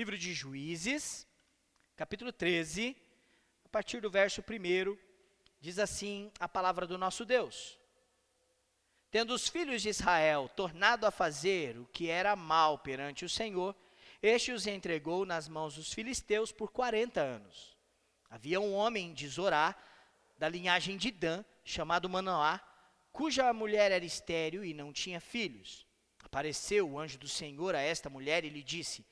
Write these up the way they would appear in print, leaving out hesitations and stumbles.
livro de Juízes, capítulo 13, a partir do verso 1, diz assim a palavra do nosso Deus. Tendo os filhos de Israel tornado a fazer o que era mal perante o Senhor, este os entregou nas mãos dos filisteus por 40 anos. Havia um homem de Zorá, da linhagem de Dan, chamado Manoá, cuja mulher era estéril e não tinha filhos. Apareceu o anjo do Senhor a esta mulher e lhe disse: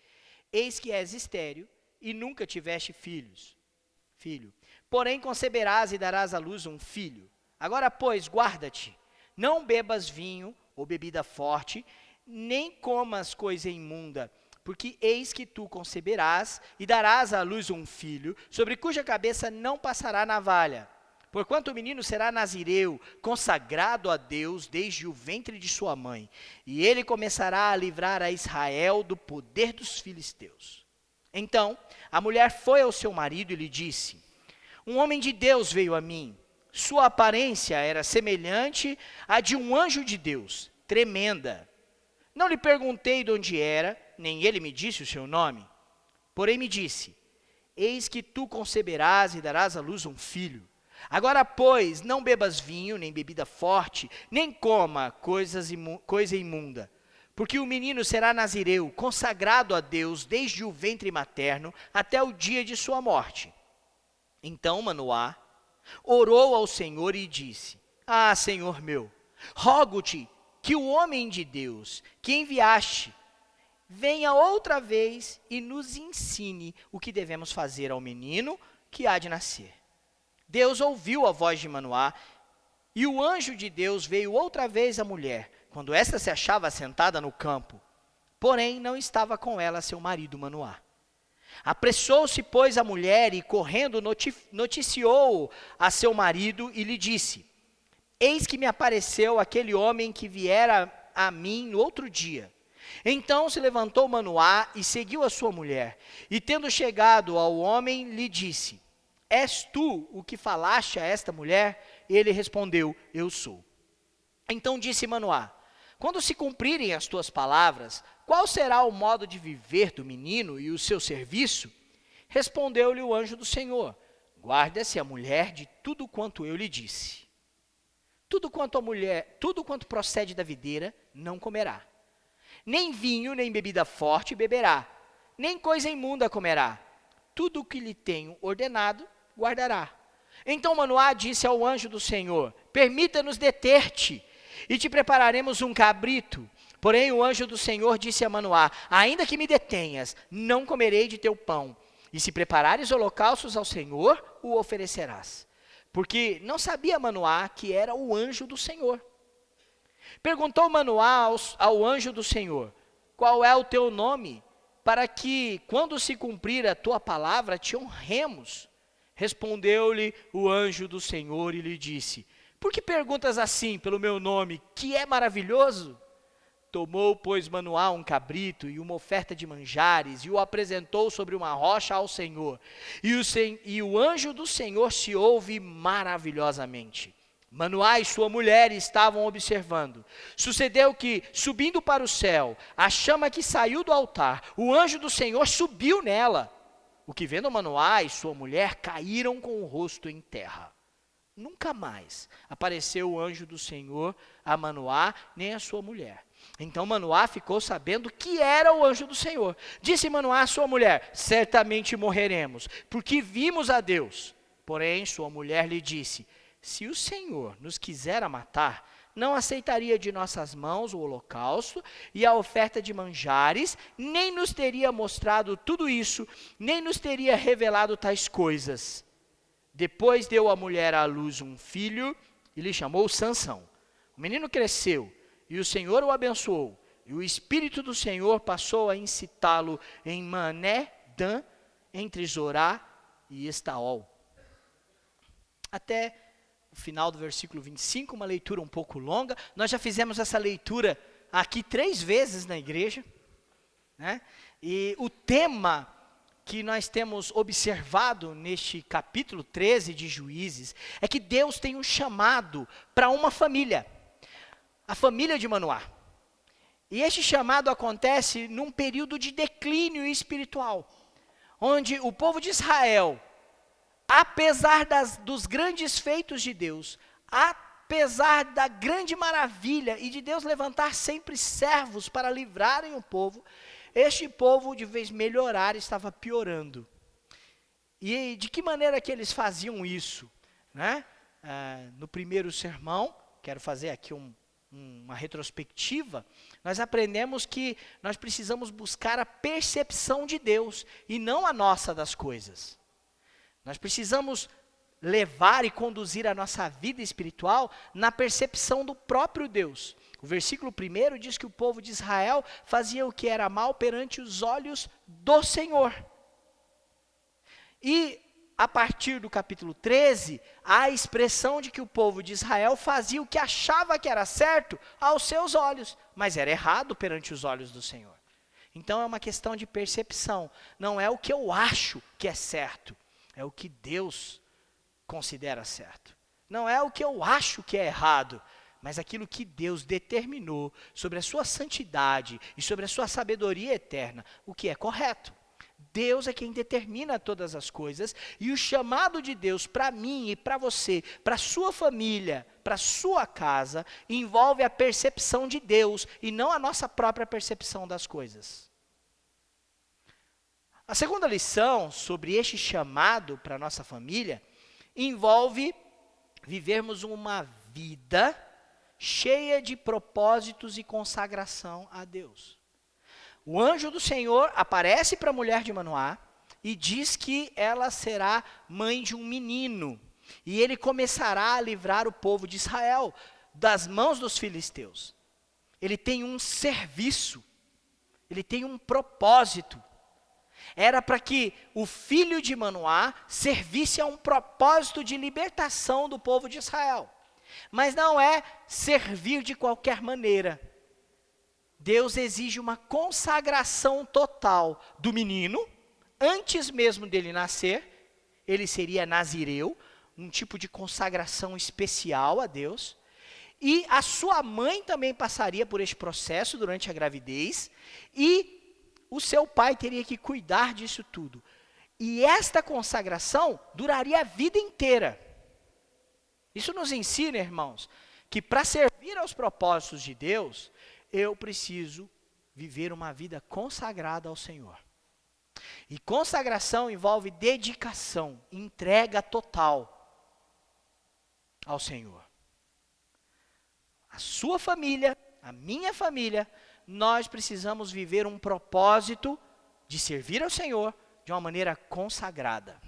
Eis que és estéril e nunca tiveste filho. Porém conceberás e darás à luz um filho. Agora, pois, guarda-te, não bebas vinho ou bebida forte, nem comas coisa imunda, porque eis que tu conceberás e darás à luz um filho, sobre cuja cabeça não passará navalha. Porquanto o menino será nazireu, consagrado a Deus desde o ventre de sua mãe, e ele começará a livrar a Israel do poder dos filisteus. Então a mulher foi ao seu marido e lhe disse: Um homem de Deus veio a mim. Sua aparência era semelhante à de um anjo de Deus, tremenda. Não lhe perguntei de onde era, nem ele me disse o seu nome. Porém me disse: Eis que tu conceberás e darás à luz um filho. Agora, pois, não bebas vinho, nem bebida forte, nem coma coisa imunda, porque o menino será nazireu, consagrado a Deus desde o ventre materno até o dia de sua morte. Então Manoá orou ao Senhor e disse: Ah, Senhor meu, rogo-te que o homem de Deus que enviaste venha outra vez e nos ensine o que devemos fazer ao menino que há de nascer. Deus ouviu a voz de Manoá, e o anjo de Deus veio outra vez à mulher, quando esta se achava sentada no campo. Porém, não estava com ela seu marido Manoá. Apressou-se, pois, a mulher e, correndo, noticiou a seu marido e lhe disse: Eis que me apareceu aquele homem que viera a mim no outro dia. Então se levantou Manoá e seguiu a sua mulher. E tendo chegado ao homem, lhe disse: És tu o que falaste a esta mulher? Ele respondeu: Eu sou. Então disse Manoá: Quando se cumprirem as tuas palavras, qual será o modo de viver do menino e o seu serviço? Respondeu-lhe o anjo do Senhor: Guarda-se a mulher de tudo quanto eu lhe disse. Tudo quanto procede da videira, não comerá. Nem vinho, nem bebida forte beberá, nem coisa imunda comerá. Tudo o que lhe tenho ordenado, guardará. Então Manoá disse ao anjo do Senhor: Permita-nos deter-te, e te prepararemos um cabrito. Porém o anjo do Senhor disse a Manoá: Ainda que me detenhas, não comerei de teu pão, e se preparares holocaustos ao Senhor, o oferecerás. Porque não sabia Manoá que era o anjo do Senhor. Perguntou Manoá ao anjo do Senhor: Qual é o teu nome, para que, quando se cumprir a tua palavra, te honremos? Respondeu-lhe o anjo do Senhor e lhe disse: Por que perguntas assim pelo meu nome, que é maravilhoso? Tomou, pois, Manoá um cabrito e uma oferta de manjares, e o apresentou sobre uma rocha ao Senhor. E o anjo do Senhor se ouve maravilhosamente. Manoá e sua mulher estavam observando. Sucedeu que, subindo para o céu, a chama que saiu do altar, o anjo do Senhor subiu nela. O que vendo Manoá e sua mulher caíram com o rosto em terra. Nunca mais apareceu o anjo do Senhor a Manoá nem a sua mulher. Então Manoá ficou sabendo que era o anjo do Senhor. Disse Manoá à sua mulher: Certamente morreremos, porque vimos a Deus. Porém sua mulher lhe disse: Se o Senhor nos quisera matar, não aceitaria de nossas mãos o holocausto e a oferta de manjares, nem nos teria mostrado tudo isso, nem nos teria revelado tais coisas. Depois deu a mulher à luz um filho e lhe chamou Sansão. O menino cresceu e o Senhor o abençoou. E o Espírito do Senhor passou a incitá-lo em Mané, Dan, entre Zorá e Estaol. Até o final do versículo 25, uma leitura um pouco longa. Nós já fizemos essa leitura aqui 3 vezes na igreja, né? E o tema que nós temos observado neste capítulo 13 de Juízes é que Deus tem um chamado para uma família, a família de Manoá. E este chamado acontece num período de declínio espiritual, onde o povo de Israel, apesar dos grandes feitos de Deus, apesar da grande maravilha e de Deus levantar sempre servos para livrarem o povo, este povo, de vez melhorar, estava piorando. E de que maneira que eles faziam isso? Né? No primeiro sermão, quero fazer aqui uma retrospectiva, nós aprendemos que nós precisamos buscar a percepção de Deus e não a nossa das coisas. Nós precisamos levar e conduzir a nossa vida espiritual na percepção do próprio Deus. O versículo 1 diz que o povo de Israel fazia o que era mal perante os olhos do Senhor. E a partir do capítulo 13, há a expressão de que o povo de Israel fazia o que achava que era certo aos seus olhos, mas era errado perante os olhos do Senhor. Então é uma questão de percepção, não é o que eu acho que é certo, é o que Deus considera certo. Não é o que eu acho que é errado, mas aquilo que Deus determinou sobre a sua santidade e sobre a sua sabedoria eterna, o que é correto. Deus é quem determina todas as coisas, e o chamado de Deus para mim e para você, para a sua família, para a sua casa, envolve a percepção de Deus e não a nossa própria percepção das coisas. A segunda lição sobre este chamado para a nossa família envolve vivermos uma vida cheia de propósitos e consagração a Deus. O anjo do Senhor aparece para a mulher de Manoá e diz que ela será mãe de um menino. E ele começará a livrar o povo de Israel das mãos dos filisteus. Ele tem um serviço, ele tem um propósito. Era para que o filho de Manoá servisse a um propósito de libertação do povo de Israel. Mas não é servir de qualquer maneira. Deus exige uma consagração total do menino, antes mesmo dele nascer. Ele seria nazireu, um tipo de consagração especial a Deus. E a sua mãe também passaria por este processo durante a gravidez, e o seu pai teria que cuidar disso tudo. E esta consagração duraria a vida inteira. Isso nos ensina, irmãos, que para servir aos propósitos de Deus, eu preciso viver uma vida consagrada ao Senhor. E consagração envolve dedicação, entrega total ao Senhor. A sua família, a minha família, nós precisamos viver um propósito de servir ao Senhor de uma maneira consagrada.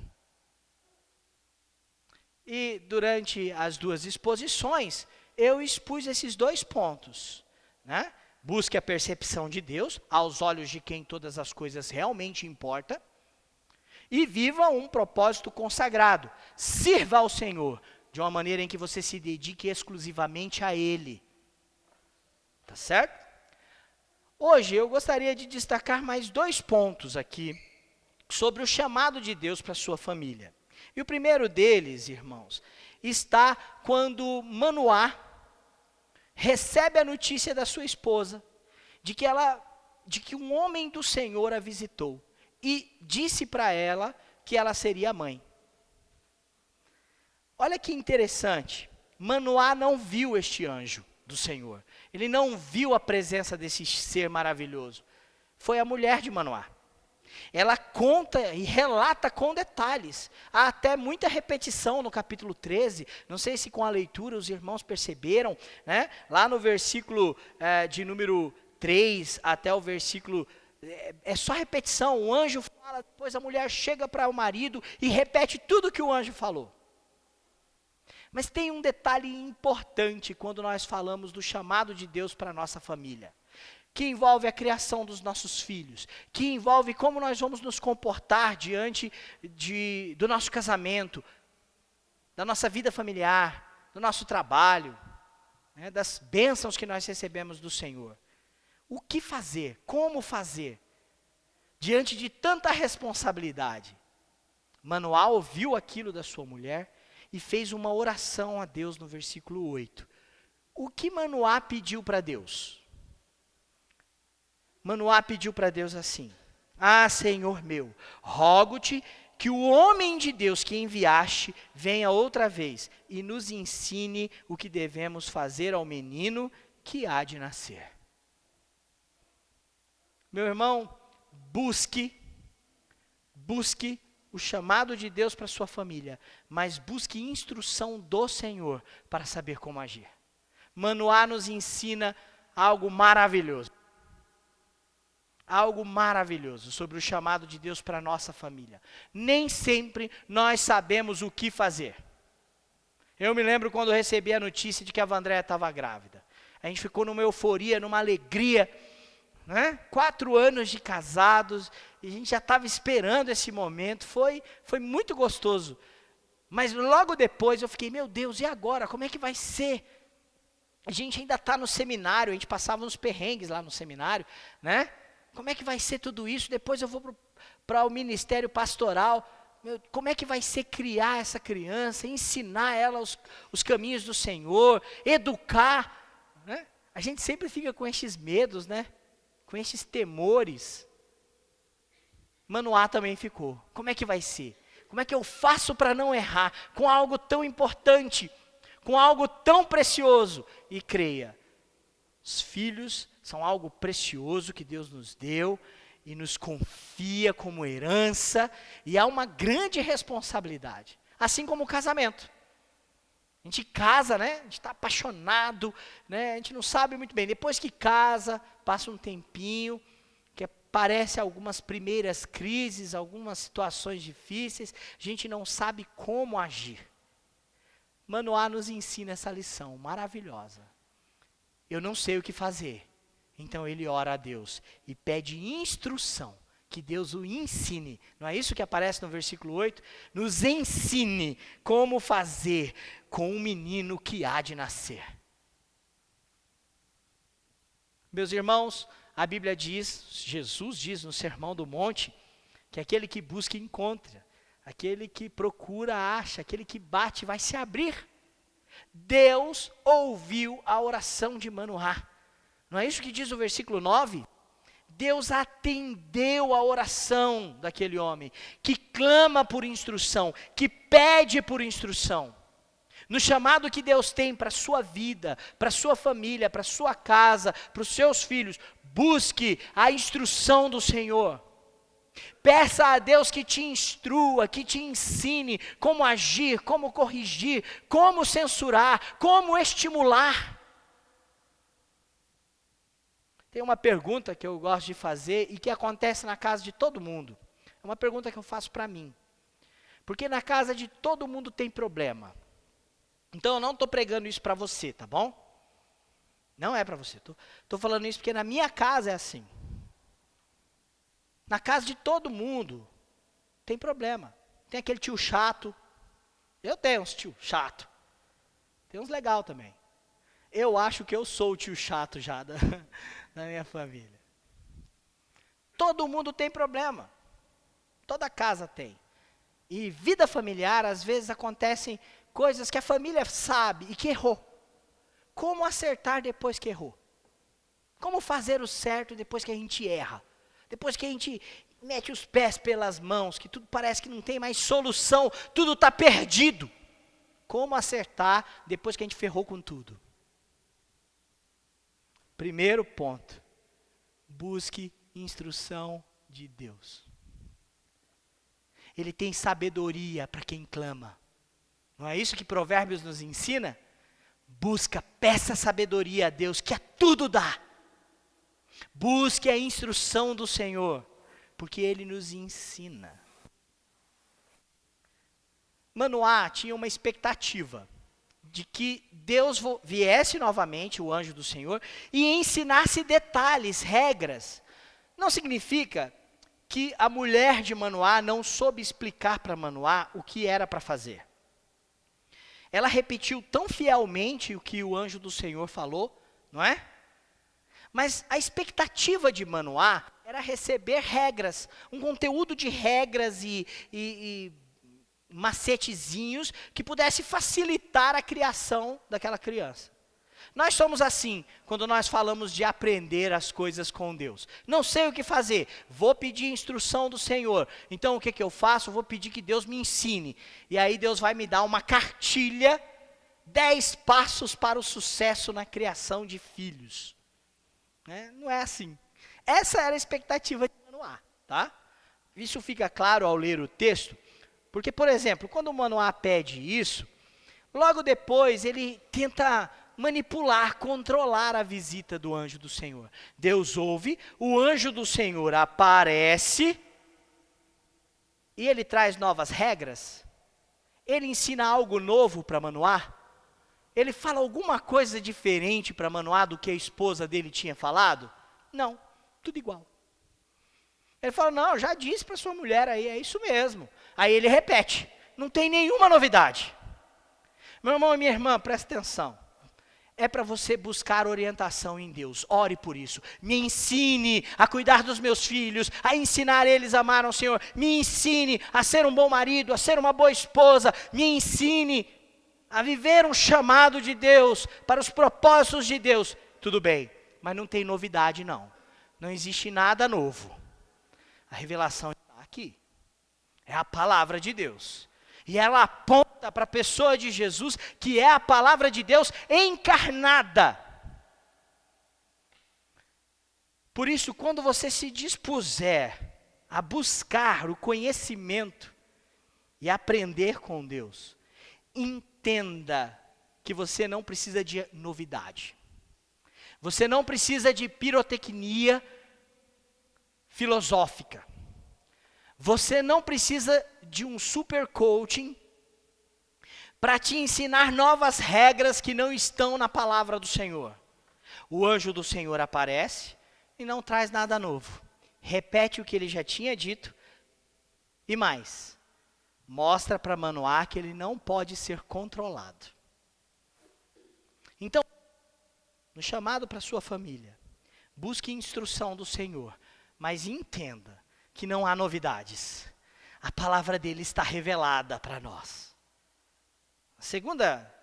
E durante as duas exposições, eu expus esses dois pontos. Né? Busque a percepção de Deus, aos olhos de quem todas as coisas realmente importam, e viva um propósito consagrado. Sirva ao Senhor, de uma maneira em que você se dedique exclusivamente a Ele. Tá certo? Hoje eu gostaria de destacar mais dois pontos aqui, sobre o chamado de Deus para a sua família. E o primeiro deles, irmãos, está quando Manoá recebe a notícia da sua esposa, de que um homem do Senhor a visitou, e disse para ela que ela seria mãe. Olha que interessante, Manoá não viu este anjo do Senhor, ele não viu a presença desse ser maravilhoso, foi a mulher de Manoá. Ela conta e relata com detalhes. Há até muita repetição no capítulo 13. Não sei se com a leitura os irmãos perceberam, né? Lá no versículo de número 3 até o versículo... É só repetição. O anjo fala, depois a mulher chega para o marido e repete tudo que o anjo falou. Mas tem um detalhe importante quando nós falamos do chamado de Deus para a nossa família, que envolve a criação dos nossos filhos, que envolve como nós vamos nos comportar diante do nosso casamento, da nossa vida familiar, do nosso trabalho, né, das bênçãos que nós recebemos do Senhor. O que fazer? Como fazer? Diante de tanta responsabilidade. Manoá ouviu aquilo da sua mulher e fez uma oração a Deus no versículo 8. O que Manoá pediu para Deus? Manoá pediu para Deus assim: Ah, Senhor meu, rogo-te que o homem de Deus que enviaste venha outra vez e nos ensine o que devemos fazer ao menino que há de nascer. Meu irmão, busque o chamado de Deus para sua família, mas busque instrução do Senhor para saber como agir. Manoá nos ensina algo maravilhoso. Algo maravilhoso sobre o chamado de Deus para a nossa família. Nem sempre nós sabemos o que fazer. Eu me lembro quando eu recebi a notícia de que a Vandréia estava grávida. A gente ficou numa euforia, numa alegria, né? 4 anos de casados, e a gente já estava esperando esse momento. Foi muito gostoso. Mas logo depois eu fiquei, meu Deus, e agora? Como é que vai ser? A gente ainda está no seminário, a gente passava uns perrengues lá no seminário, né? Como é que vai ser tudo isso? Depois eu vou para o ministério pastoral. Como é que vai ser criar essa criança, ensinar ela os caminhos do Senhor, educar? Né? A gente sempre fica com esses medos, né? Com esses temores. Manoá também ficou. Como é que vai ser? Como é que eu faço para não errar com algo tão importante, com algo tão precioso? E creia, os filhos são algo precioso que Deus nos deu e nos confia como herança, e há uma grande responsabilidade, assim como o casamento. A gente casa, né? A gente está apaixonado, né? A gente não sabe muito bem. Depois que casa, passa um tempinho, que aparecem algumas primeiras crises, algumas situações difíceis, a gente não sabe como agir. Manoá nos ensina essa lição maravilhosa. Eu não sei o que fazer. Então ele ora a Deus e pede instrução, que Deus o ensine. Não é isso que aparece no versículo 8? Nos ensine como fazer com um menino que há de nascer. Meus irmãos, a Bíblia diz, Jesus diz no Sermão do Monte, que aquele que busca encontra, aquele que procura acha, aquele que bate vai se abrir. Deus ouviu a oração de Manoá. Não é isso que diz o versículo 9? Deus atendeu a oração daquele homem, que clama por instrução, que pede por instrução. No chamado que Deus tem para a sua vida, para a sua família, para a sua casa, para os seus filhos, busque a instrução do Senhor. Peça a Deus que te instrua, que te ensine como agir, como corrigir, como censurar, como estimular. Tem uma pergunta que eu gosto de fazer e que acontece na casa de todo mundo. É uma pergunta que eu faço para mim. Porque na casa de todo mundo tem problema. Então eu não estou pregando isso para você, tá bom? Não é para você. Estou falando isso porque na minha casa é assim. Na casa de todo mundo tem problema. Tem aquele tio chato. Eu tenho uns tio chato. Tem uns legal também. Eu acho que eu sou o tio chato já da minha família. Todo mundo tem problema. Toda casa tem. E vida familiar, às vezes acontecem coisas que a família sabe e que errou. Como acertar depois que errou? Como fazer o certo depois que a gente erra? Depois que a gente mete os pés pelas mãos, que tudo parece que não tem mais solução, tudo está perdido. Como acertar depois que a gente ferrou com tudo? Primeiro ponto, busque instrução de Deus. Ele tem sabedoria para quem clama. Não é isso que Provérbios nos ensina? Busca, peça sabedoria a Deus, que a tudo dá. Busque a instrução do Senhor, porque Ele nos ensina. Manoá tinha uma expectativa de que Deus viesse novamente, o anjo do Senhor, e ensinasse detalhes, regras. Não significa que a mulher de Manoá não soube explicar para Manoá o que era para fazer. Ela repetiu tão fielmente o que o anjo do Senhor falou, não é? Mas a expectativa de Manoá era receber regras, um conteúdo de regras e macetezinhos que pudesse facilitar a criação daquela criança. Nós somos assim, quando nós falamos de aprender as coisas com Deus. Não sei o que fazer, vou pedir instrução do Senhor. Então o que eu faço? Eu vou pedir que Deus me ensine. E aí Deus vai me dar uma cartilha, 10 passos para o sucesso na criação de filhos. Não é assim. Essa era a expectativa de Manoá, tá? Isso fica claro ao ler o texto, porque, por exemplo, quando o Manoá pede isso, logo depois ele tenta manipular, controlar a visita do anjo do Senhor. Deus ouve, o anjo do Senhor aparece, e ele traz novas regras, ele ensina algo novo para Manoá, ele fala alguma coisa diferente para Manoá do que a esposa dele tinha falado? Não, tudo igual. Ele fala, não, já disse para sua mulher aí, é isso mesmo. Aí ele repete, não tem nenhuma novidade. Meu irmão e minha irmã, presta atenção. É para você buscar orientação em Deus, ore por isso. Me ensine a cuidar dos meus filhos, a ensinar eles a amar ao Senhor. Me ensine a ser um bom marido, a ser uma boa esposa. Me ensine a viver um chamado de Deus, para os propósitos de Deus. Tudo bem, mas não tem novidade não. Não existe nada novo. A revelação está aqui. É a palavra de Deus. E ela aponta para a pessoa de Jesus, que é a palavra de Deus encarnada. Por isso, quando você se dispuser a buscar o conhecimento e aprender com Deus, entenda que você não precisa de novidade. Você não precisa de pirotecnia filosófica. Você não precisa de um super coaching para te ensinar novas regras que não estão na palavra do Senhor. O anjo do Senhor aparece e não traz nada novo. Repete o que ele já tinha dito e mais. Mostra para Manoá que ele não pode ser controlado. Então, no chamado para sua família, busque instrução do Senhor, mas entenda que não há novidades. A palavra dele está revelada para nós. A segunda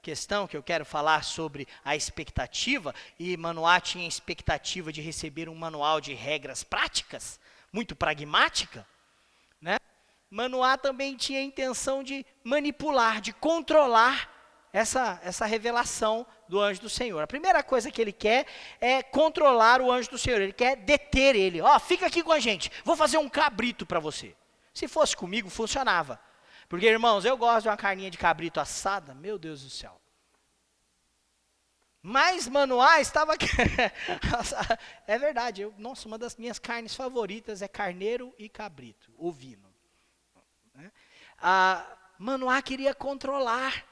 questão que eu quero falar sobre a expectativa, e Manoá tinha expectativa de receber um manual de regras práticas, muito pragmática, né? Manoá também tinha a intenção de manipular, de controlar essa revelação do anjo do Senhor. A primeira coisa que ele quer é controlar o anjo do Senhor. Ele quer deter ele. Fica aqui com a gente. Vou fazer um cabrito para você. Se fosse comigo, funcionava. Porque, irmãos, eu gosto de uma carninha de cabrito assada. Meu Deus do céu. Mas Manoá estava... É verdade. Nossa, uma das minhas carnes favoritas é carneiro e cabrito. Ovino. Manoá queria controlar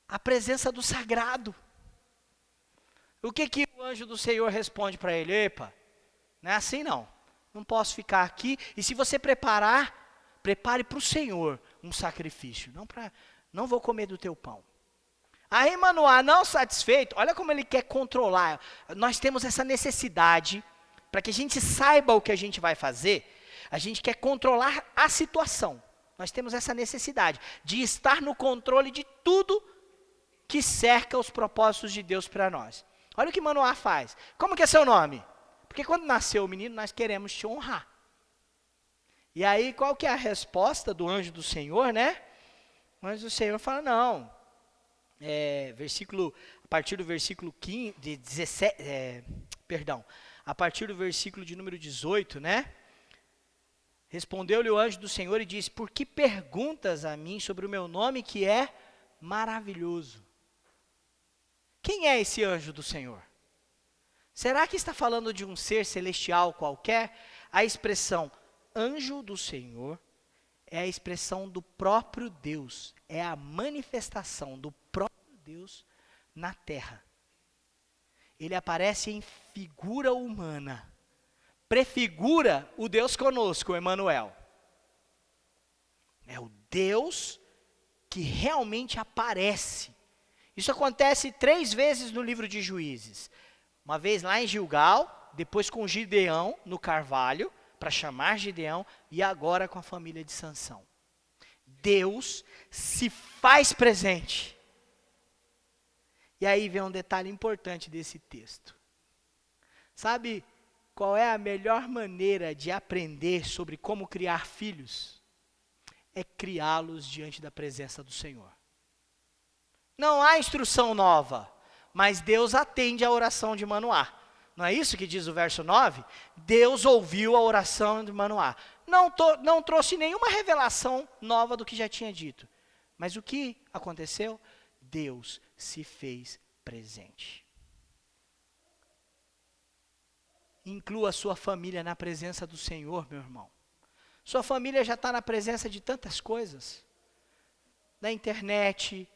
a presença do sagrado. O que o anjo do Senhor responde para ele? Epa, não é assim não. Não posso ficar aqui. E se você prepare para o Senhor um sacrifício. Não vou comer do teu pão. Aí Manoá, não satisfeito, olha como ele quer controlar. Nós temos essa necessidade, para que a gente saiba o que a gente vai fazer, a gente quer controlar a situação. Nós temos essa necessidade de estar no controle de tudo que cerca os propósitos de Deus para nós. Olha o que Manoá faz. Como que é seu nome? Porque quando nasceu o menino, nós queremos te honrar. E aí, qual que é a resposta do anjo do Senhor, né? O anjo do Senhor fala, não. A partir do versículo 15, a partir do versículo de número 18, né? Respondeu-lhe o anjo do Senhor e disse, por que perguntas a mim sobre o meu nome que é maravilhoso? Quem é esse anjo do Senhor? Será que está falando de um ser celestial qualquer? A expressão anjo do Senhor é a expressão do próprio Deus. É a manifestação do próprio Deus na terra. Ele aparece em figura humana. Prefigura o Deus conosco, o Emanuel. É o Deus que realmente aparece. Isso acontece 3 vezes no livro de Juízes. Uma vez lá em Gilgal, depois com Gideão no Carvalho, para chamar Gideão, e agora com a família de Sansão. Deus se faz presente. E aí vem um detalhe importante desse texto. Sabe qual é a melhor maneira de aprender sobre como criar filhos? É criá-los diante da presença do Senhor. Não há instrução nova, mas Deus atende a oração de Manoá. Não é isso que diz o verso 9? Deus ouviu a oração de Manoá. Não trouxe nenhuma revelação nova do que já tinha dito. Mas o que aconteceu? Deus se fez presente. Inclua a sua família na presença do Senhor, meu irmão. Sua família já está na presença de tantas coisas. Da internet,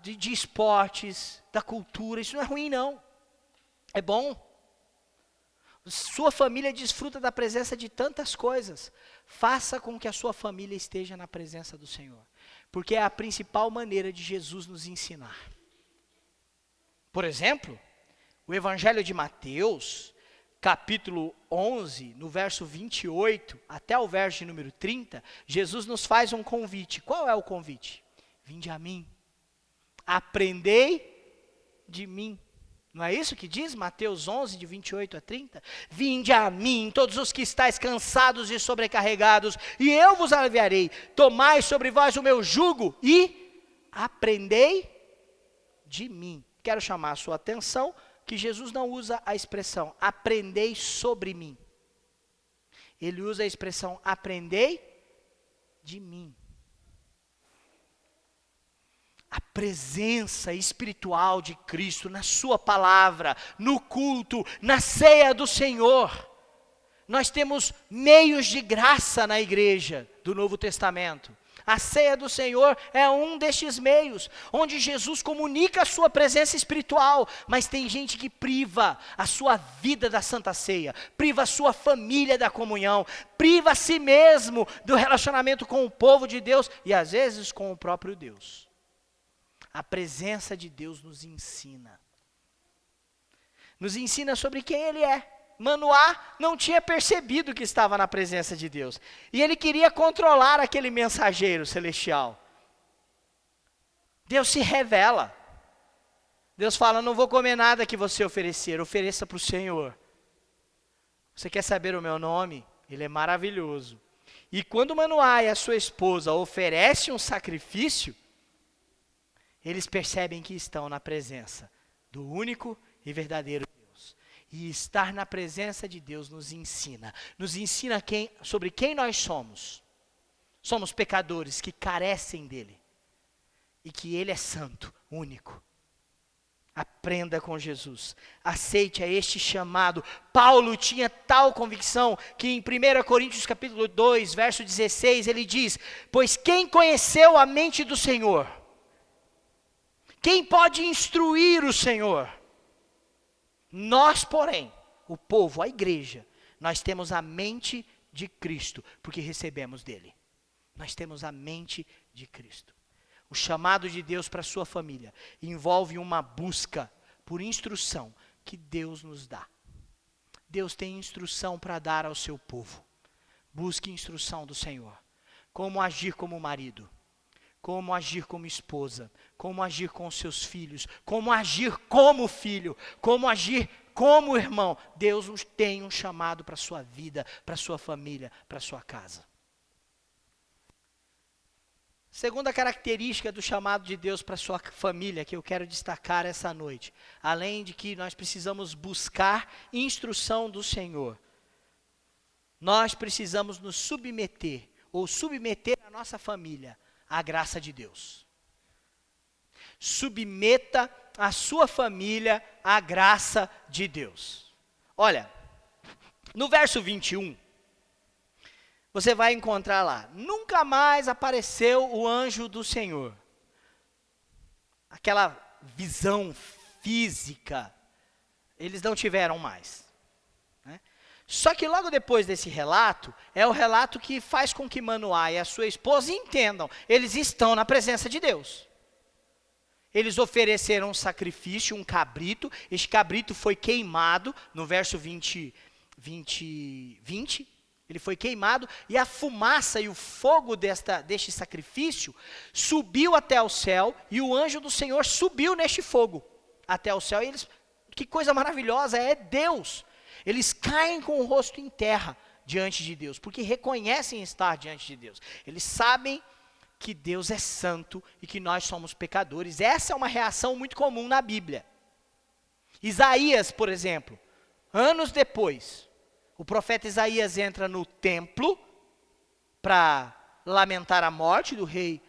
de esportes, da cultura. Isso não é ruim, não. É bom. Sua família desfruta da presença de tantas coisas. Faça com que a sua família esteja na presença do Senhor. Porque é a principal maneira de Jesus nos ensinar. Por exemplo, o Evangelho de Mateus, capítulo 11, no verso 28 até o verso de número 30, Jesus nos faz um convite. Qual é o convite? Vinde a mim, aprendei de mim. Não é isso que diz Mateus 11, de 28 a 30? Vinde a mim, todos os que estáis cansados e sobrecarregados, e eu vos aliviarei. Tomai sobre vós o meu jugo e aprendei de mim. Quero chamar a sua atenção que Jesus não usa a expressão aprendei sobre mim. Ele usa a expressão aprendei de mim. A presença espiritual de Cristo na sua palavra, no culto, na ceia do Senhor. Nós temos meios de graça na igreja do Novo Testamento. A ceia do Senhor é um destes meios, onde Jesus comunica a sua presença espiritual, mas tem gente que priva a sua vida da Santa Ceia, priva a sua família da comunhão, priva a si mesmo do relacionamento com o povo de Deus e às vezes com o próprio Deus. A presença de Deus nos ensina sobre quem Ele é. Manoá não tinha percebido que estava na presença de Deus. E ele queria controlar aquele mensageiro celestial. Deus se revela. Deus fala, não vou comer nada que você oferecer, ofereça para o Senhor. Você quer saber o meu nome? Ele é maravilhoso. E quando Manoá e a sua esposa oferecem um sacrifício, eles percebem que estão na presença do único e verdadeiro Deus. E estar na presença de Deus nos ensina sobre quem nós somos. Somos pecadores que carecem dele. E que ele é santo, único. Aprenda com Jesus. Aceite a este chamado. Paulo tinha tal convicção que em 1 Coríntios capítulo 2, verso 16, ele diz, pois quem conheceu a mente do Senhor? Quem pode instruir o Senhor? Nós, porém, o povo, a igreja, nós temos a mente de Cristo, porque recebemos dele. Nós temos a mente de Cristo. O chamado de Deus para a sua família envolve uma busca por instrução que Deus nos dá. Deus tem instrução para dar ao seu povo. Busque instrução do Senhor. Como agir como marido. Como agir como esposa, como agir com os seus filhos, como agir como filho, como agir como irmão. Deus nos tem um chamado para a sua vida, para a sua família, para a sua casa. Segunda característica do chamado de Deus para a sua família, que eu quero destacar essa noite, além de que nós precisamos buscar instrução do Senhor, nós precisamos nos submeter, ou submeter a nossa família, a graça de Deus. Submeta a sua família à graça de Deus. Olha, no verso 21, você vai encontrar lá, nunca mais apareceu o anjo do Senhor. Aquela visão física, eles não tiveram mais. Só que logo depois desse relato, é o relato que faz com que Manoá e a sua esposa entendam, eles estão na presença de Deus. Eles ofereceram um sacrifício, um cabrito, este cabrito foi queimado, no verso 20, Ele foi queimado e a fumaça e o fogo deste sacrifício subiu até o céu e o anjo do Senhor subiu neste fogo até o céu. E eles, que coisa maravilhosa, é Deus. Eles caem com o rosto em terra diante de Deus, porque reconhecem estar diante de Deus. Eles sabem que Deus é santo e que nós somos pecadores. Essa é uma reação muito comum na Bíblia. Isaías, por exemplo, anos depois, o profeta Isaías entra no templo para lamentar a morte do rei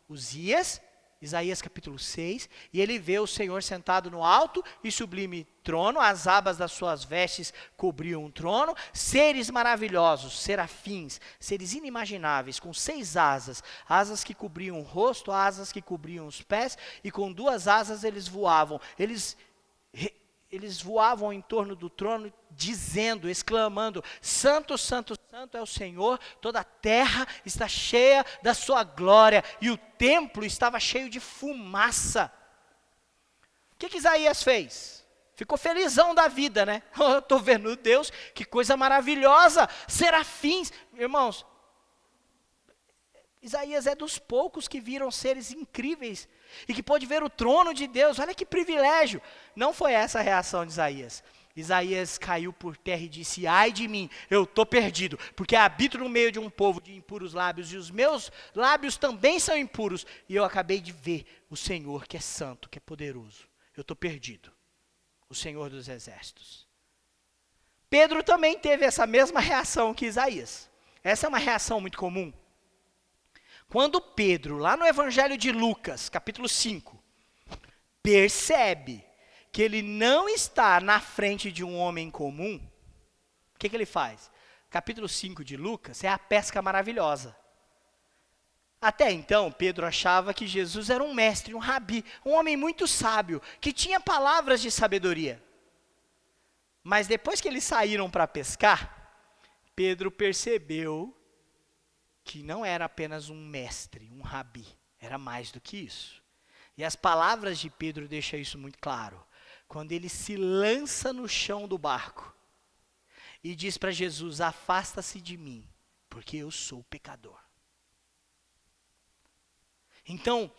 Uzias, Isaías capítulo 6, e ele vê o Senhor sentado no alto e sublime trono, as abas das suas vestes cobriam o trono, seres maravilhosos, serafins, seres inimagináveis, com 6 asas, asas que cobriam o rosto, asas que cobriam os pés, e com 2 asas eles voavam. Eles voavam em torno do trono, dizendo, exclamando: Santo, Santo, Santo é o Senhor, toda a terra está cheia da sua glória, e o templo estava cheio de fumaça. O que Isaías fez? Ficou felizão da vida, né? Eu estou vendo Deus, que coisa maravilhosa, serafins. Irmãos, Isaías é dos poucos que viram seres incríveis e que pôde ver o trono de Deus. Olha que privilégio. Não foi essa a reação de Isaías. Isaías caiu por terra e disse: ai de mim, eu estou perdido, porque habito no meio de um povo de impuros lábios, e os meus lábios também são impuros, e eu acabei de ver o Senhor que é santo, que é poderoso. Eu estou perdido, o Senhor dos exércitos. Pedro também teve essa mesma reação que Isaías. Essa é uma reação muito comum. Quando Pedro, lá no Evangelho de Lucas, capítulo 5, percebe que ele não está na frente de um homem comum, o que ele faz? Capítulo 5 de Lucas é a pesca maravilhosa. Até então, Pedro achava que Jesus era um mestre, um rabi, um homem muito sábio, que tinha palavras de sabedoria. Mas depois que eles saíram para pescar, Pedro percebeu que não era apenas um mestre, um rabi, era mais do que isso. E as palavras de Pedro deixam isso muito claro. Quando ele se lança no chão do barco e diz para Jesus: afasta-se de mim, porque eu sou pecador. Então,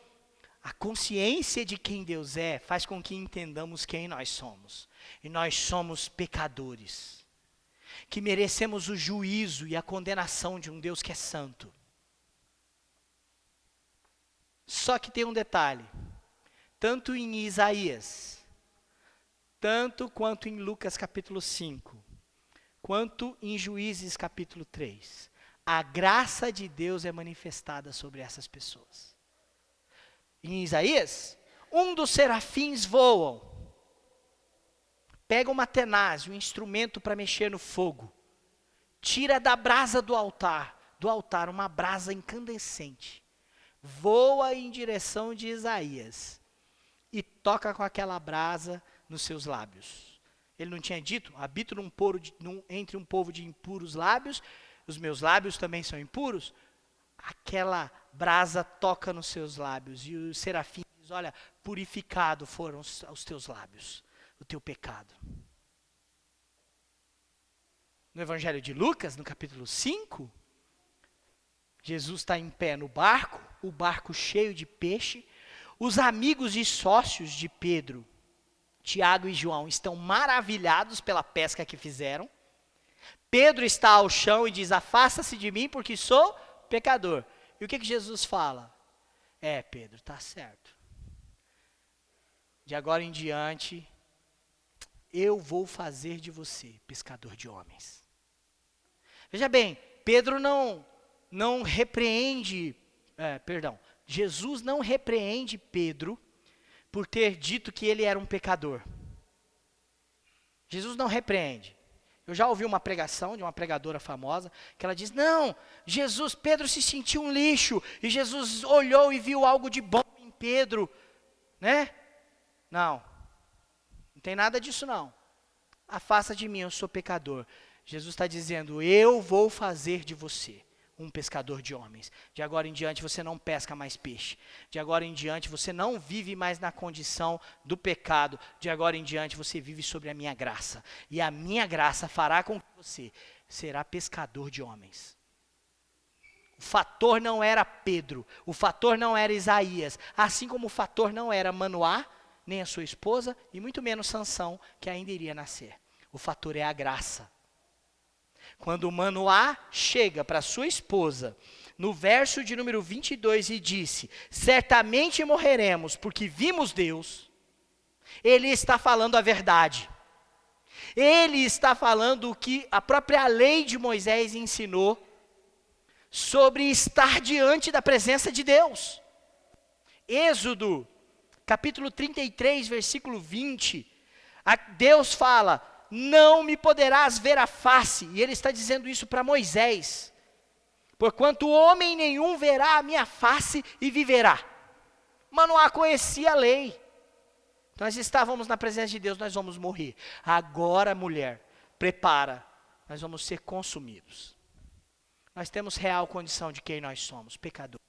a consciência de quem Deus é faz com que entendamos quem nós somos. E nós somos pecadores, que merecemos o juízo e a condenação de um Deus que é santo. Só que tem um detalhe, tanto em Isaías, tanto quanto em Lucas capítulo 5, quanto em Juízes capítulo 3, a graça de Deus é manifestada sobre essas pessoas. Em Isaías, um dos serafins voam, pega uma tenaz, um instrumento para mexer no fogo, tira da brasa do altar uma brasa incandescente, voa em direção de Isaías e toca com aquela brasa nos seus lábios. Ele não tinha dito: habito entre um povo de impuros lábios, os meus lábios também são impuros? Aquela brasa toca nos seus lábios e o serafim diz: olha, purificado foram os teus lábios, o teu pecado. No Evangelho de Lucas, no capítulo 5, Jesus está em pé no barco, o barco cheio de peixe. Os amigos e sócios de Pedro, Tiago e João, estão maravilhados pela pesca que fizeram. Pedro está ao chão e diz: afasta-se de mim, porque sou pecador. E o que Jesus fala? Pedro, está certo. De agora em diante, eu vou fazer de você pescador de homens. Veja bem, Pedro não repreende, Jesus não repreende Pedro por ter dito que ele era um pecador. Jesus não repreende. Eu já ouvi uma pregação de uma pregadora famosa, que ela diz: não, Pedro se sentiu um lixo, e Jesus olhou e viu algo de bom em Pedro, né? Não tem nada disso não. Afasta de mim, eu sou pecador. Jesus está dizendo: eu vou fazer de você um pescador de homens. De agora em diante você não pesca mais peixe. De agora em diante você não vive mais na condição do pecado. De agora em diante você vive sobre a minha graça. E a minha graça fará com que você será pescador de homens. O fator não era Pedro, o fator não era Isaías, assim como o fator não era Manoá, nem a sua esposa, e muito menos Sansão, que ainda iria nascer. O fator é a graça. Quando Manoá chega para sua esposa, no verso de número 22, e disse, certamente morreremos, porque vimos Deus, ele está falando a verdade. Ele está falando o que a própria lei de Moisés ensinou, sobre estar diante da presença de Deus. Êxodo, capítulo 33, versículo 20, Deus fala, não me poderás ver a face, e ele está dizendo isso para Moisés, porquanto homem nenhum verá a minha face e viverá. Manoá conhecia a lei, nós estávamos na presença de Deus, nós vamos morrer. Agora, mulher, prepara, nós vamos ser consumidos. Nós temos real condição de quem nós somos, pecadores.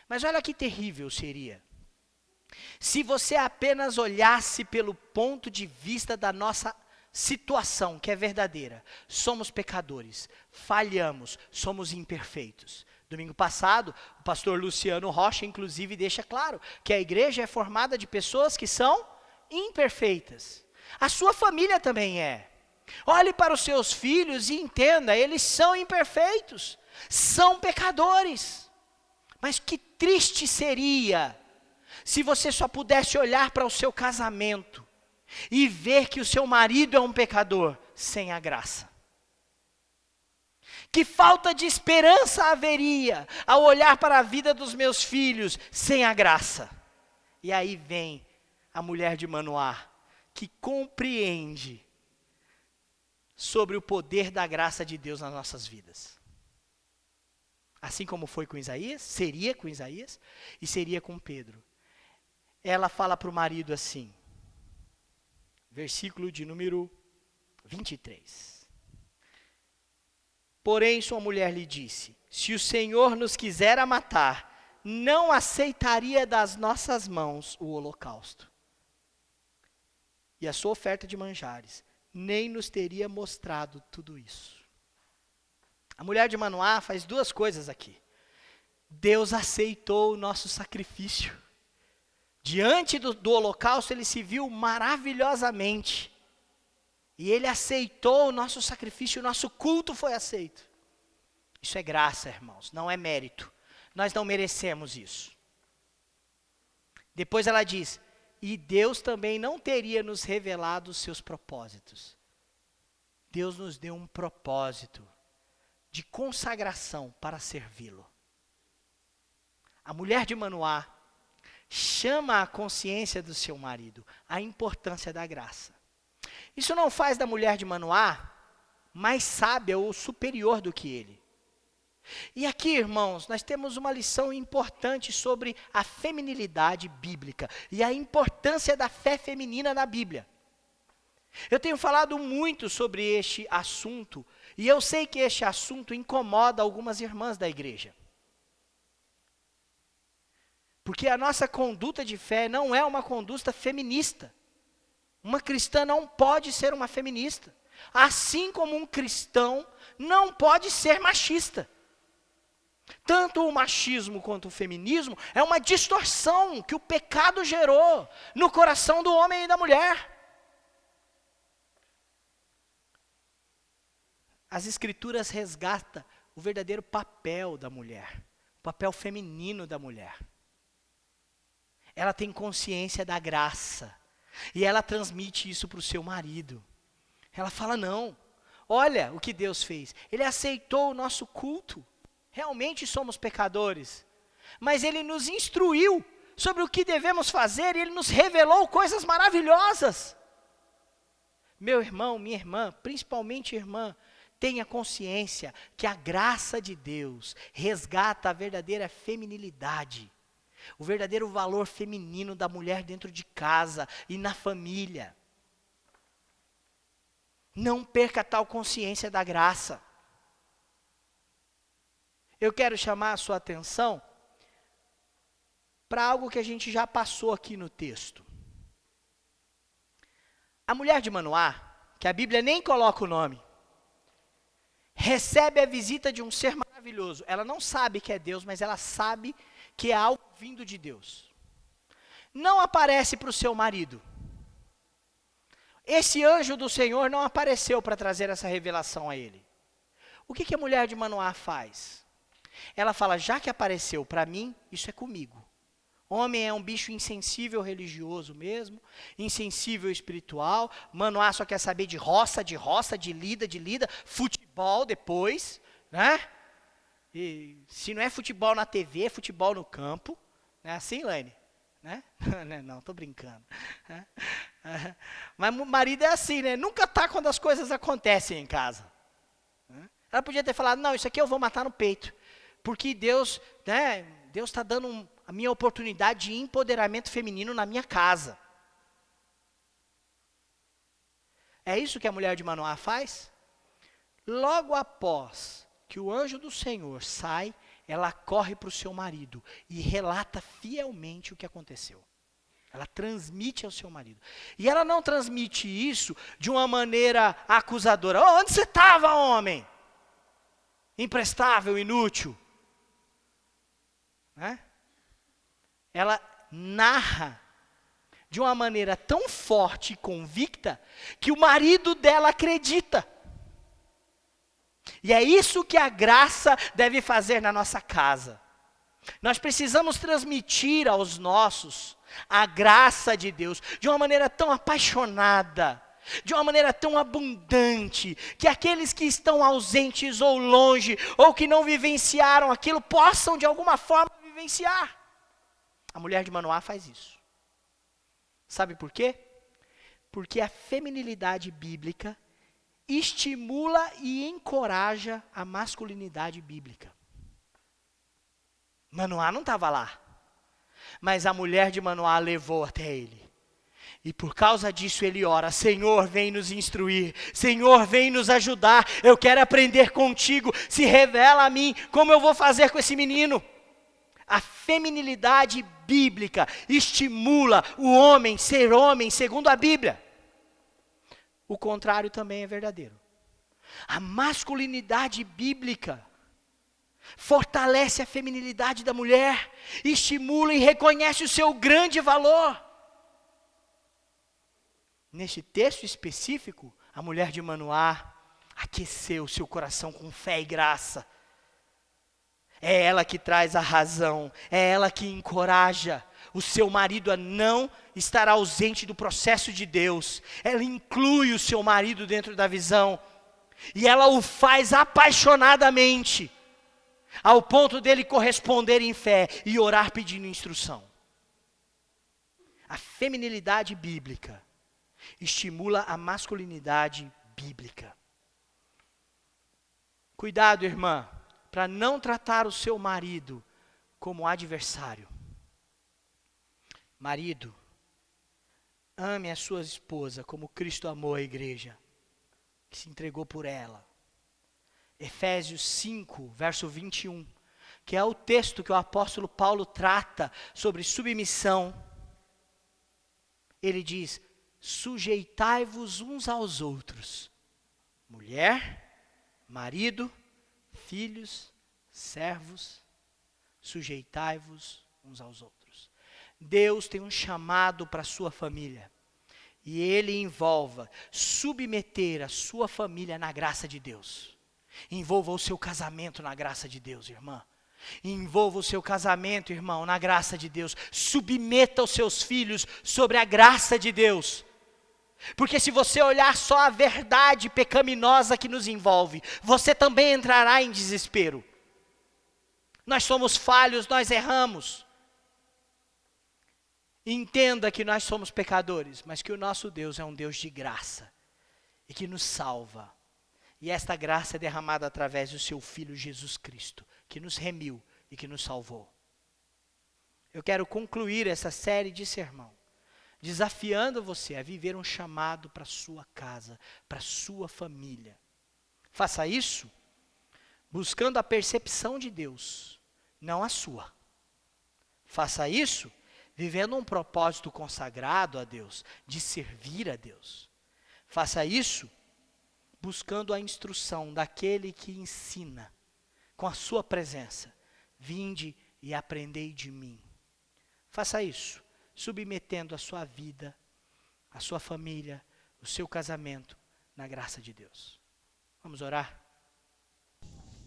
Mas olha que terrível seria se você apenas olhasse pelo ponto de vista da nossa situação, que é verdadeira. Somos pecadores, falhamos, somos imperfeitos. Domingo passado, o pastor Luciano Rocha, inclusive, deixa claro que a igreja é formada de pessoas que são imperfeitas. A sua família também é. Olhe para os seus filhos e entenda, eles são imperfeitos, são pecadores. Mas que triste seria se você só pudesse olhar para o seu casamento e ver que o seu marido é um pecador sem a graça. Que falta de esperança haveria ao olhar para a vida dos meus filhos sem a graça. E aí vem a mulher de Manoá, que compreende sobre o poder da graça de Deus nas nossas vidas. Assim como foi com Isaías, seria com Isaías e seria com Pedro. Ela fala para o marido assim, versículo de número 23. Porém sua mulher lhe disse, se o Senhor nos quisera matar, não aceitaria das nossas mãos o holocausto e a sua oferta de manjares, nem nos teria mostrado tudo isso. A mulher de Manoá faz duas coisas aqui. Deus aceitou o nosso sacrifício. Diante do holocausto, ele se viu maravilhosamente. E ele aceitou o nosso sacrifício, o nosso culto foi aceito. Isso é graça, irmãos, não é mérito. Nós não merecemos isso. Depois ela diz, e Deus também não teria nos revelado os seus propósitos. Deus nos deu um propósito de consagração para servi-lo. A mulher de Manoá chama a consciência do seu marido, a importância da graça. Isso não faz da mulher de Manoá mais sábia ou superior do que ele. E aqui, irmãos, nós temos uma lição importante sobre a feminilidade bíblica e a importância da fé feminina na Bíblia. Eu tenho falado muito sobre este assunto e eu sei que este assunto incomoda algumas irmãs da igreja. Porque a nossa conduta de fé não é uma conduta feminista. Uma cristã não pode ser uma feminista. Assim como um cristão não pode ser machista. Tanto o machismo quanto o feminismo é uma distorção que o pecado gerou no coração do homem e da mulher. As escrituras resgatam o verdadeiro papel da mulher, o papel feminino da mulher. Ela tem consciência da graça e ela transmite isso para o seu marido. Ela fala, não, olha o que Deus fez, Ele aceitou o nosso culto. Realmente somos pecadores, mas Ele nos instruiu sobre o que devemos fazer e Ele nos revelou coisas maravilhosas. Meu irmão, minha irmã, principalmente irmã, tenha consciência que a graça de Deus resgata a verdadeira feminilidade, o verdadeiro valor feminino da mulher dentro de casa e na família. Não perca tal consciência da graça. Eu quero chamar a sua atenção para algo que a gente já passou aqui no texto. A mulher de Manoá, que a Bíblia nem coloca o nome, recebe a visita de um ser maravilhoso. Ela não sabe que é Deus, mas ela sabe que é algo vindo de Deus. Não aparece para o seu marido. Esse anjo do Senhor não apareceu para trazer essa revelação a ele. O que a mulher de Manoá faz? Ela fala, já que apareceu para mim, isso é comigo. Homem é um bicho insensível religioso mesmo, insensível espiritual. Manoá só quer saber de roça, de lida, futebol depois, né? E se não é futebol na TV, é futebol no campo. Não é assim, Laine? Né? Não, tô brincando. Mas o marido é assim, né? Nunca tá quando as coisas acontecem em casa. Ela podia ter falado, não, isso aqui eu vou matar no peito. Porque Deus, né? Deus está dando a minha oportunidade de empoderamento feminino na minha casa. É isso que a mulher de Manoá faz? Logo após que o anjo do Senhor sai, ela corre para o seu marido e relata fielmente o que aconteceu. Ela transmite ao seu marido. E ela não transmite isso de uma maneira acusadora. Oh, onde você estava, homem? Imprestável, inútil. Né? Ela narra de uma maneira tão forte e convicta que o marido dela acredita. E é isso que a graça deve fazer na nossa casa. Nós precisamos transmitir aos nossos a graça de Deus de uma maneira tão apaixonada, de uma maneira tão abundante, que aqueles que estão ausentes ou longe, ou que não vivenciaram aquilo, possam de alguma forma vivenciar. A mulher de Manoá faz isso. Sabe por quê? Porque a feminilidade bíblica estimula e encoraja a masculinidade bíblica. Manoá não estava lá, mas a mulher de Manoá levou até ele. E por causa disso ele ora, Senhor, vem nos instruir, Senhor, vem nos ajudar, eu quero aprender contigo, se revela a mim, como eu vou fazer com esse menino? A feminilidade bíblica estimula o homem ser homem segundo a Bíblia. O contrário também é verdadeiro. A masculinidade bíblica fortalece a feminilidade da mulher, estimula e reconhece o seu grande valor. Neste texto específico, a mulher de Manoá aqueceu seu coração com fé e graça. É ela que traz a razão, é ela que encoraja o seu marido a não estar ausente do processo de Deus. Ela inclui o seu marido dentro da visão. E ela o faz apaixonadamente, ao ponto dele corresponder em fé e orar pedindo instrução. A feminilidade bíblica estimula a masculinidade bíblica. Cuidado, irmã, para não tratar o seu marido como adversário. Marido, ame a sua esposa como Cristo amou a igreja, que se entregou por ela. Efésios 5, verso 21, que é o texto que o apóstolo Paulo trata sobre submissão. Ele diz, sujeitai-vos uns aos outros. Mulher, marido, filhos, servos, sujeitai-vos uns aos outros. Deus tem um chamado para a sua família. E ele envolva submeter a sua família na graça de Deus. Envolva o seu casamento na graça de Deus, irmã. Envolva o seu casamento, irmão, na graça de Deus. Submeta os seus filhos sobre a graça de Deus. Porque se você olhar só a verdade pecaminosa que nos envolve, você também entrará em desespero. Nós somos falhos, nós erramos. Entenda que nós somos pecadores, mas que o nosso Deus é um Deus de graça e que nos salva. E esta graça é derramada através do seu Filho Jesus Cristo, que nos remiu e que nos salvou. Eu quero concluir essa série de sermão, desafiando você a viver um chamado para a sua casa, para a sua família. Faça isso buscando a percepção de Deus, não a sua. Faça isso vivendo um propósito consagrado a Deus, de servir a Deus. Faça isso buscando a instrução daquele que ensina, com a sua presença. Vinde e aprendei de mim. Faça isso, submetendo a sua vida, a sua família, o seu casamento na graça de Deus. Vamos orar?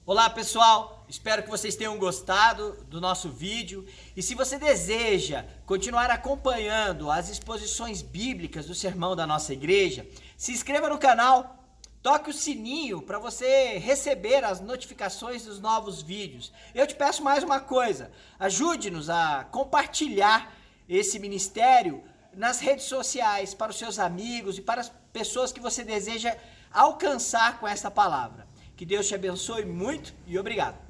Olá pessoal, espero que vocês tenham gostado do nosso vídeo e se você deseja continuar acompanhando as exposições bíblicas do sermão da nossa igreja, se inscreva no canal, toque o sininho para você receber as notificações dos novos vídeos. Eu te peço mais uma coisa, ajude-nos a compartilhar esse ministério nas redes sociais para os seus amigos e para as pessoas que você deseja alcançar com essa palavra. Que Deus te abençoe muito e obrigado.